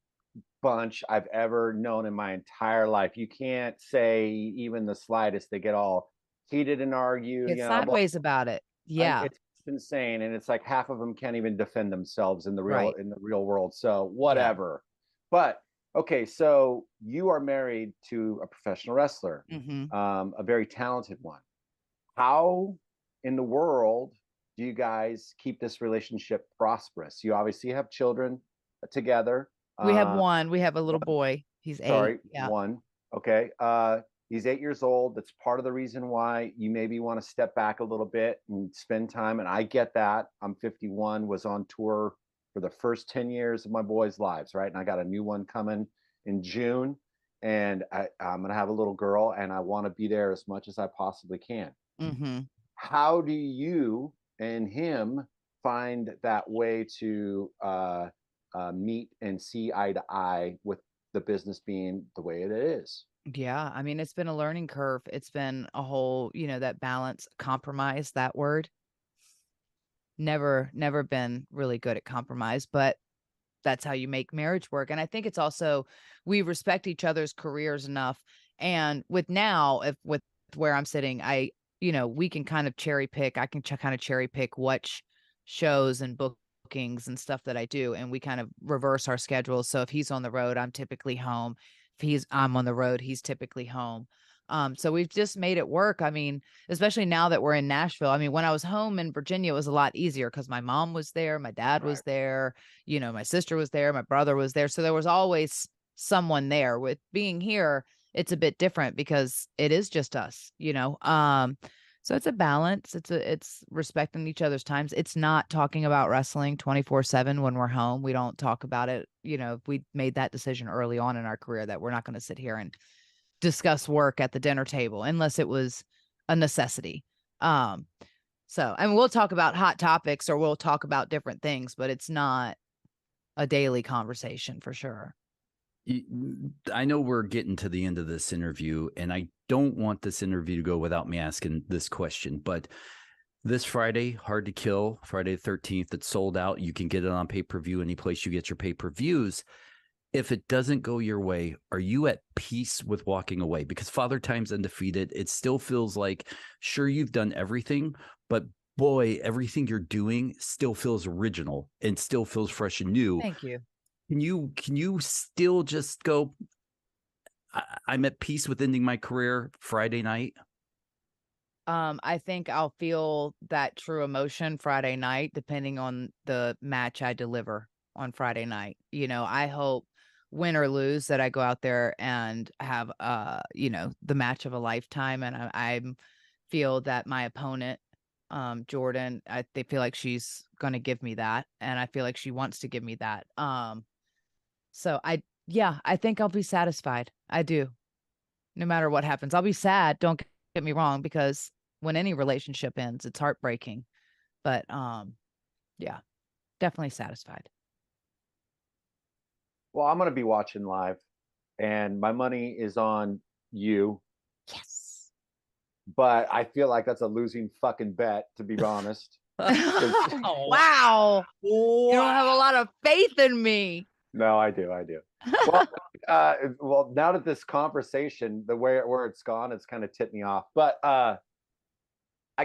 bunch I've ever known in my entire life. You can't say even the slightest. They get all heated and argue. Get sideways about it. Yeah, it's insane, and it's like half of them can't even defend themselves in the real world. So whatever. Yeah. But okay, so you are married to a professional wrestler, a very talented one. How in the world do you guys keep this relationship prosperous? You obviously have children together. We have one. We have a little boy. He's 8. Sorry, one. Okay. He's 8 years old. That's part of the reason why you maybe want to step back a little bit and spend time. And I get that. I'm 51, was on tour for the first 10 years of my boys' lives, right? And I got a new one coming in June. And I'm going to have a little girl, and I want to be there as much as I possibly can. How do you and him find that way to meet and see eye to eye with the business being the way it is? Yeah, I mean, it's been a learning curve. It's been a whole, that balance, compromise, that word. Never been really good at compromise, but that's how you make marriage work. And I think it's also, we respect each other's careers enough. And with where I'm sitting, we can kind of cherry pick. I can kind of cherry pick what shows and bookings and stuff that I do. And we kind of reverse our schedules. So if he's on the road, I'm typically home. If I'm on the road, he's typically home. So we've just made it work. I mean, especially now that we're in Nashville. I mean, when I was home in Virginia, it was a lot easier because my mom was there, my dad was there, my sister was there, my brother was there. So there was always someone there. With being here, it's a bit different because it is just us, so it's a balance. It's respecting each other's times. It's not talking about wrestling 24/7 when we're home. We don't talk about it. We made that decision early on in our career that we're not going to sit here and discuss work at the dinner table unless it was a necessity. So, I mean, we'll talk about hot topics or we'll talk about different things, but it's not a daily conversation for sure. I know we're getting to the end of this interview, and I don't want this interview to go without me asking this question, but this Friday, Hard to Kill, Friday the 13th, it's sold out. You can get it on pay-per-view any place you get your pay-per-views. If it doesn't go your way, are you at peace with walking away? Because Father Time's undefeated. It still feels like, sure, you've done everything, but boy, everything you're doing still feels original and still feels fresh and new. Thank you. Can you still just go, I'm at peace with ending my career Friday night? I think I'll feel that true emotion Friday night, depending on the match I deliver on Friday night. You know, I hope, win or lose, that I go out there and have, you know, the match of a lifetime. And I feel that my opponent, Jordynne, they feel like she's going to give me that. And I feel like she wants to give me that. So I think I'll be satisfied. I do. No matter what happens, I'll be sad. Don't get me wrong, because when any relationship ends, it's heartbreaking. But yeah, definitely satisfied. Well, I'm going to be watching live, and my money is on you. Yes. But I feel like that's a losing fucking bet, to be honest. Wow. You don't have a lot of faith in me. No, I do. Well, well, now that this conversation, the way where it's gone, it's kind of tipped me off. But I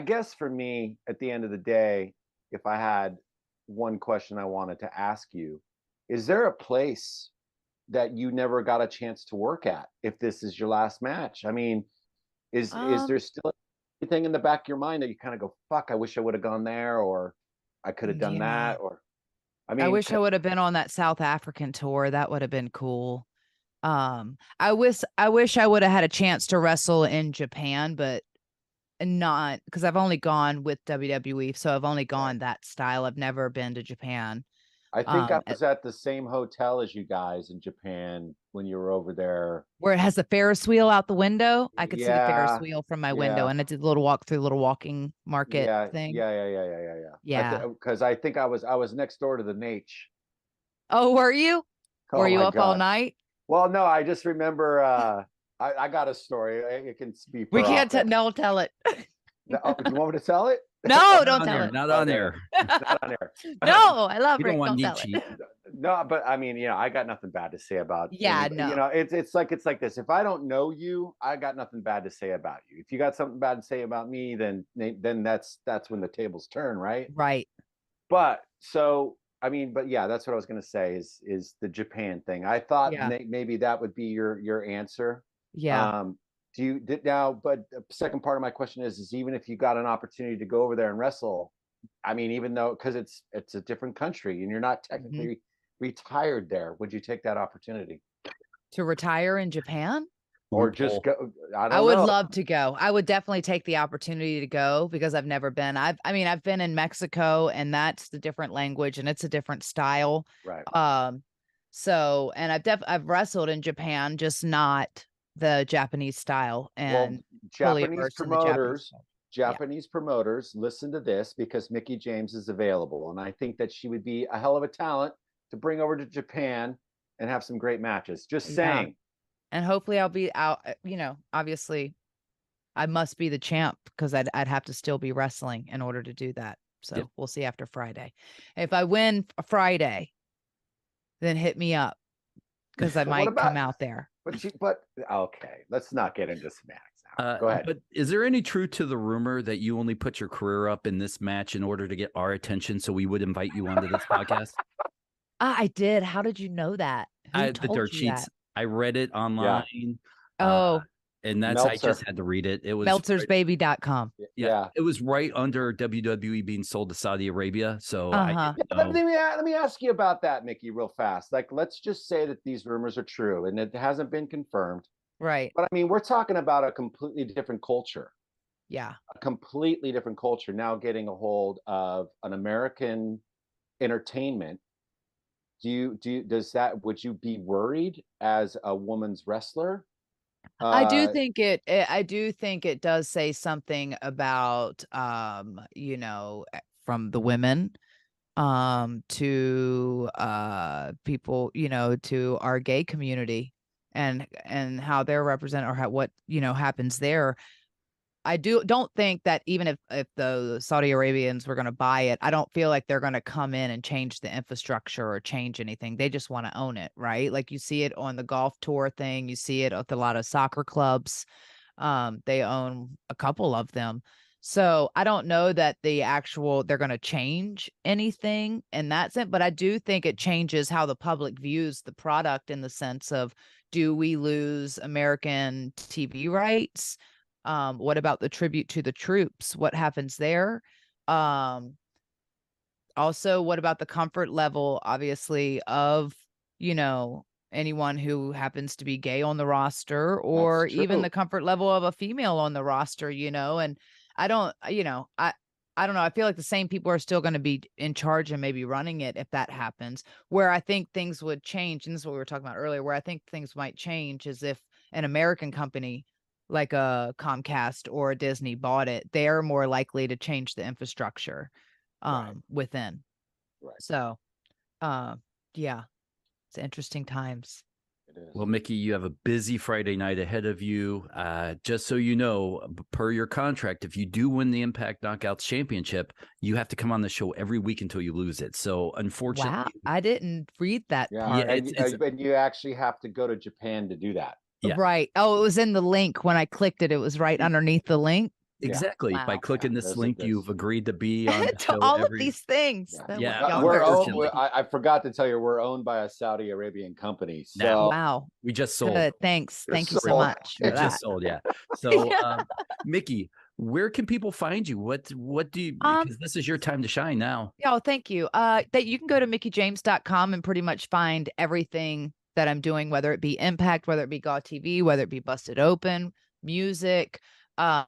guess for me, at the end of the day, if I had one question I wanted to ask you, is there a place that you never got a chance to work at if this is your last match? I mean, is there still anything in the back of your mind that you kind of go, fuck, I wish I would have gone there, or I could have done that, or I mean, I wish I would have been on that South African tour. That would have been cool. I wish I would have had a chance to wrestle in Japan, but not, because I've only gone with WWE, so I've only gone that style. I've never been to Japan. I think I was at the same hotel as you guys in Japan when you were over there. Where it has the Ferris wheel out the window. I could see the Ferris wheel from my window, and I did a little walk through, little walking market thing. Yeah. Because I think I was next door to the Nate. Oh, were you? Oh, were you up all night? Well, no, I just remember I got a story. It can be. We can't no, tell it. No, do you want me to tell it? No, don't tell it. Not on air. Not on air. No, I love it. Rick. Don't tell it. No, but I mean, I got nothing bad to say about. Yeah, no. It's like this. If I don't know you, I got nothing bad to say about you. If you got something bad to say about me, then that's when the tables turn, right? Right. But so I mean, but yeah, that's what I was gonna say is the Japan thing. I thought maybe that would be your answer. Yeah. But the second part of my question is even if you got an opportunity to go over there and wrestle, I mean, even though, because it's a different country and you're not technically retired there, would you take that opportunity to retire in Japan? Or just go? I would love to go. I would definitely take the opportunity to go, because I've never been. I've been in Mexico, and that's the different language and it's a different style. Right. So, and I've wrestled in Japan, just not the Japanese style. And Japanese promoters, listen to this, because Mickie James is available, and I think that she would be a hell of a talent to bring over to Japan and have some great matches. Just saying. And hopefully I'll be out. Obviously, I must be the champ, because I'd have to still be wrestling in order to do that. So we'll see after Friday. If I win Friday, then hit me up, because I might come out there. But okay, let's not get into semantics now. Go ahead. But is there any truth to the rumor that you only put your career up in this match in order to get our attention, so we would invite you onto this podcast? I did. How did you know that? The dirt sheets. That? I read it online. Yeah. And that's Meltzer. I just had to read it. It was meltzersbaby.com. Yeah. It was right under WWE being sold to Saudi Arabia. So let me ask you about that, Mickie, real fast. Like, let's just say that these rumors are true and it hasn't been confirmed. Right. But I mean, we're talking about a completely different culture. Yeah. A completely different culture now getting a hold of an American entertainment. Would you be worried as a woman's wrestler? I do think it does say something about from the women to people, to our gay community and how they're represented, or what happens there. I don't think that even if the Saudi Arabians were going to buy it, I don't feel like they're going to come in and change the infrastructure or change anything. They just want to own it, right? Like you see it on the golf tour thing. You see it with a lot of soccer clubs. They own a couple of them. So I don't know that they're going to change anything in that sense, but I do think it changes how the public views the product in the sense of, do we lose American TV rights? What about the tribute to the troops? What happens there? Also, what about the comfort level, obviously, of, anyone who happens to be gay on the roster, or even the comfort level of a female on the roster, and I don't know. I feel like the same people are still going to be in charge and maybe running it if that happens. Where I think things would change, and this is what we were talking about earlier, where I think things might change is if an American company like a Comcast or a Disney bought it, they're more likely to change the infrastructure within. Right. So, yeah, it's interesting times. It is. Well, Mickie, you have a busy Friday night ahead of you. Just so you know, per your contract, if you do win the Impact Knockouts Championship, you have to come on the show every week until you lose it. So, unfortunately, wow, I didn't read that part. Yeah, and you actually have to go to Japan to do that. Yeah. Right. Oh, it was in the link when I clicked it. It was right underneath the link. Exactly. Wow. By clicking this link, you've agreed to be on the to show all of these things. Yeah. We're owned, I forgot to tell you, we're owned by a Saudi Arabian company. So wow. We just sold. Good. Thanks. Thank you so much. It just sold. Yeah. So, Mickie, where can people find you? What do you, because this is your time to shine now. Oh, thank you. That you can go to mickiejames.com and pretty much find everything that I'm doing, whether it be Impact, whether it be GAW TV, whether it be Busted Open, music. I'm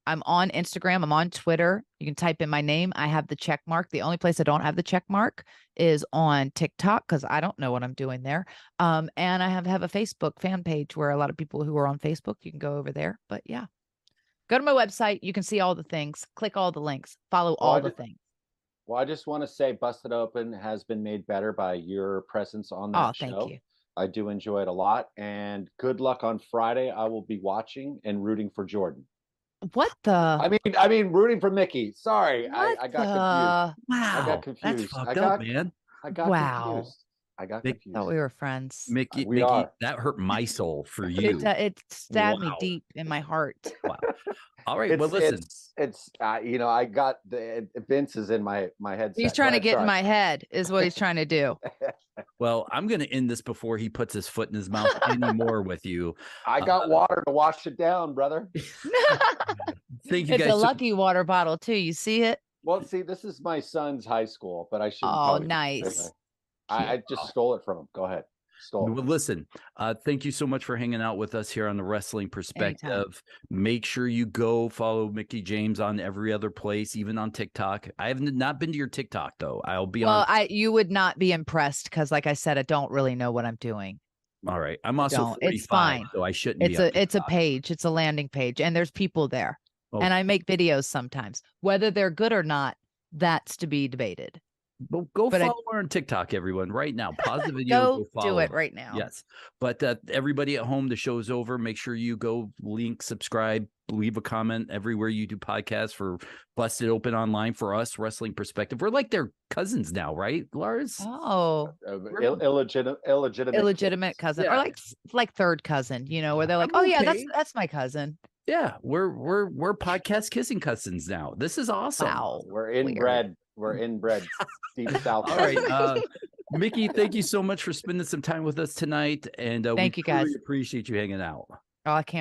on Instagram. I'm on Twitter. You can type in my name. I have the check mark. The only place I don't have the check mark is on TikTok, because I don't know what I'm doing there. And I have a Facebook fan page where a lot of people who are on Facebook, you can go over there. But yeah, go to my website. You can see all the things. Click all the links. Follow all the things. Well, I just want to say Busted Open has been made better by your presence on that show. Thank you. I do enjoy it a lot. And good luck on Friday. I will be watching and rooting for Jordynne. What the? I mean, rooting for Mickie. Sorry, I got confused. Wow, I got confused. That's fucked up, man. I got confused. I got confused. Thought we were friends. Mickie, that hurt my soul for you. It stabbed me deep in my heart. Wow. All right. Well, listen. It's I got Vince is in my head. He's trying to get in my head, is what he's trying to do. Well, I'm going to end this before he puts his foot in his mouth anymore with you. I got water to wash it down, brother. Thank you guys. It's a lucky water bottle too. You see it? Well, see, this is my son's high school, but I shouldn't. Oh, nice. I just stole it from him. Go ahead. Well, listen, thank you so much for hanging out with us here on the Wrestling Perspective. Anytime. Make sure you go follow Mickie James on every other place, even on TikTok. I have not been to your TikTok though. I'll be on. Well, you would not be impressed because, like I said, I don't really know what I'm doing. All right, I'm also 45, it's fine. So I shouldn't. It's a page. It's a landing page, and there's people there, and I make videos sometimes. Whether they're good or not, that's to be debated. But go follow her on TikTok, everyone, right now. Pause the video. Go do it right now. Yes. But everybody at home, the show's over. Make sure you go link, subscribe, leave a comment everywhere you do podcasts for Busted Open Online for us, Wrestling Perspective. We're like their cousins now, right, Lars? Oh. Illegitimate cousin. Yeah. Or like third cousin, where they're like, oh, yeah, that's my cousin. Yeah, we're podcast kissing cousins now. This is awesome. Wow. We're inbred. We're inbred deep south. All right, Mickie, thank you so much for spending some time with us tonight, and thank you guys. Really appreciate you hanging out. Oh, I can't